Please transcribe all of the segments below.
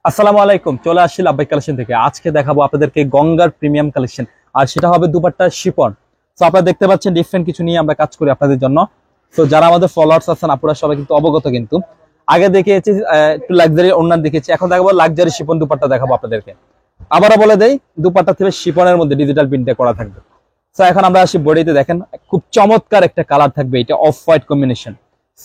আসসালামু আলাইকুম, চলে আসছি লাভবাই কালেকশন থেকে। আজকে দেখাবো আপনাদেরকে গঙ্গার প্রিমিয়াম কালেকশন, আর সেটা হবে দুপাট্টা শিফন। তো আপনারা দেখতে পাচ্ছেন ডিফারেন্ট কিছু নিয়ে আমরা কাজ করি আপনাদের জন্য। তো যারা আমাদের ফলোয়ার্স আছেন আপনারা সবাই কিন্তু অবগত। কিন্তু আগে দেখিয়েছি একটু লাক্সারি ওড়না দেখেছি, এখন দেখাবো লাক্সারি শিফন দুপাট্টা দেখাবো আপনাদেরকে। আবারও বলে দেই, দুপাট্টা থেকে শিফনের মধ্যে ডিজিটাল প্রিন্টে করা থাকবে। তো এখন আমরা আসি বডিতে। দেখেন খুব চমৎকার একটা কালার থাকবে, এটা off white combination,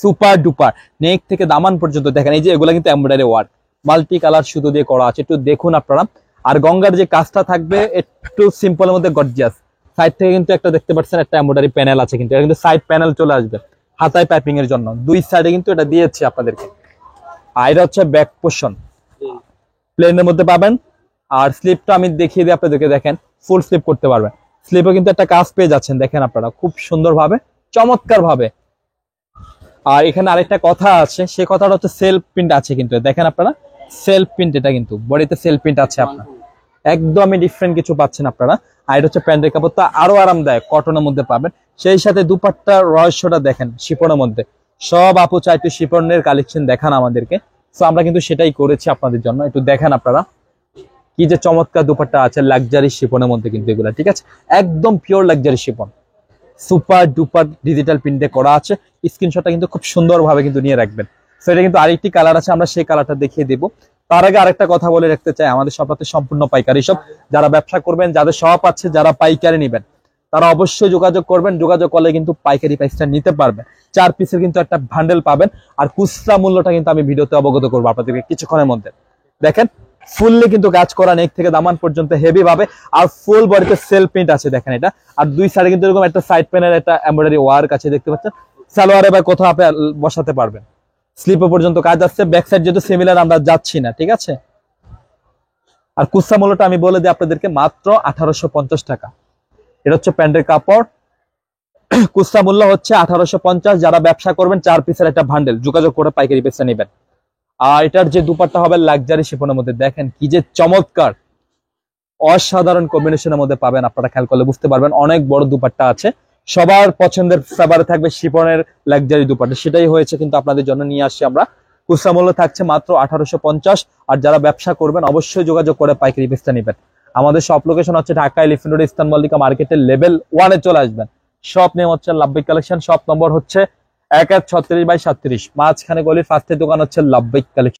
super duper. Neck থেকে দামান পর্যন্ত দেখেন, এই যে এগুলো কিন্তু এমব্রয়ডারি ওয়ার্ক, মাল্টি কালার সুতো দিয়ে করা আছে, একটু দেখুন আপনারা। আর গঙ্গার যে কাজটা থাকবে একটু সিম্পলের মধ্যে গর্জিয়াস। সাইড থেকে কিন্তু একটা দেখতে পাচ্ছেন একটা এমব্রয়ডারি প্যানেল আছে, কিন্তু এটা কিন্তু সাইড প্যানেল চলে আসবে হাতায় পাইপিং এর জন্য। দুই সাইডে কিন্তু এটা দিয়েছে আপনাদেরকে। আর এটা হচ্ছে ব্যাক পোর্শন, প্লেনের মধ্যে পাবেন। আর স্লিপটা আমি দেখিয়ে দিই আপনাদেরকে, দেখেন ফুল স্লিপ করতে পারবেন। স্লিপে কিন্তু একটা কাজ পেয়ে যাচ্ছেন, দেখেন আপনারা খুব সুন্দর ভাবে, চমৎকার ভাবে। আর এখানে আরেকটা কথা আছে, সে কথাটা হচ্ছে সেলফ প্রিন্ট আছে, কিন্তু দেখেন আপনারা সেলফ প্রিন্ট, এটা কিন্তু বডিতে সেলফ প্রিন্ট আছে। আপনার একদমই ডিফারেন্ট কিছু পাচ্ছেন আপনারা। আর এটা হচ্ছে প্যান্টের কাপড়টা আরো আরামদায়ক, কটনের মধ্যে পাবেন। সেই সাথে দুপাট্টার রহস্যটা দেখেন শিফনের মধ্যে। সব আপু চাই একটু শিফনের কালেকশন দেখান আমাদেরকে, তো আমরা কিন্তু সেটাই করেছি আপনাদের জন্য। একটু দেখেন আপনারা কি যে চমৎকার দুপাট্টা আছে লাক্সারি শিফনের মধ্যে, কিন্তু এগুলা ঠিক আছে একদম pure luxury chiffon, super duper digital প্রিন্টে করা আছে। স্ক্রিনশটটা কিন্তু খুব সুন্দরভাবে কিন্তু নিয়ে রাখবেন। সেটা কিন্তু আরেকটি কালার আছে, আমরা সেই কালারটা দেখিয়ে দেবো। তার আগে আরেকটা কথা বলে রাখতে চাই, আমাদের শপে সম্পূর্ণ পাইকারি সব। যারা ব্যবসা করবেন, যাদের শপ আছে, যারা পাইকারি নেবেন, তারা অবশ্যই যোগাযোগ করবেন। যোগাযোগ করলে কিন্তু পাইকারি প্রাইসটা নিতে পারবেন। 4 পিসের কিন্তু একটা বান্ডেল পাবেন। আর খুচরা মূল্যটা কিন্তু আমি ভিডিওতে অবগত করবো আপনাদেরকে কিছুক্ষণের মধ্যে। দেখেন ফুললি কিন্তু কাজ করা, নেক থেকে দামান পর্যন্ত হেভি ভাবে। আর ফুল বডিতে সেলফ প্রিন্ট আছে, দেখেন এটা। আর দুই সাইডে কিন্তু এরকম একটা সাইড প্যানেল, একটা এমব্রয়ডারি ওয়ার্ক আছে, দেখতে পাচ্ছেন। সালোয়ারে বা কোথাও আপনি বসাতে পারবেন। স্লিপে পর্যন্ত কাজ আছে। ব্যাক সাইড যেহেতু সিমিলার আমরা যাচ্ছি না, ঠিক আছে। আর কুসা মূল্যটা আমি বলে দিই আপনাদেরকে, মাত্র 1850 টাকা। এটা হচ্ছে প্যান্টের কাপড়, কুসা মূল্য হচ্ছে 1850। যারা ব্যবসা করবেন 4 পিসের একটা বান্ডেল, যোগাযোগ করে পাইকারি পেসে নেবেন। আর এটার যে দুপাট্টা হবে লাক্সারি শিফনের মধ্যে, দেখেন কি যে চমৎকার, অসাধারণ কম্বিনেশনের মধ্যে পাবেন। আপনারা খেয়াল করলে বুঝতে পারবেন, অনেক বড় দুপাট্টা আছে। সবার পছন্দের ফেভারে থাকবে শিফনের লাক্সারি দুপাট্টা, সেটাই হয়েছে কিন্তু আপনাদের জন্য নিয়ে আসছি আমরা। খুচরা মূল্য থাকছে মাত্র 1850। আর যারা ব্যবসা করবেন অবশ্যই যোগাযোগ করে পাইকারি পেসটা নেবেন। আমাদের শপ লোকেশন হচ্ছে ঢাকা এলিফ্যান্ট রোড, ইস্তান মল্লিকা মার্কেটের লেভেল 1-এ চলে আসবেন। শপ নেম হচ্ছে লাভবাই কালেকশন, শপ নম্বর হচ্ছে 1136/37, মাঝখানে গলির ফার্স্টের দোকান হচ্ছে লাভবাই কালেকশন।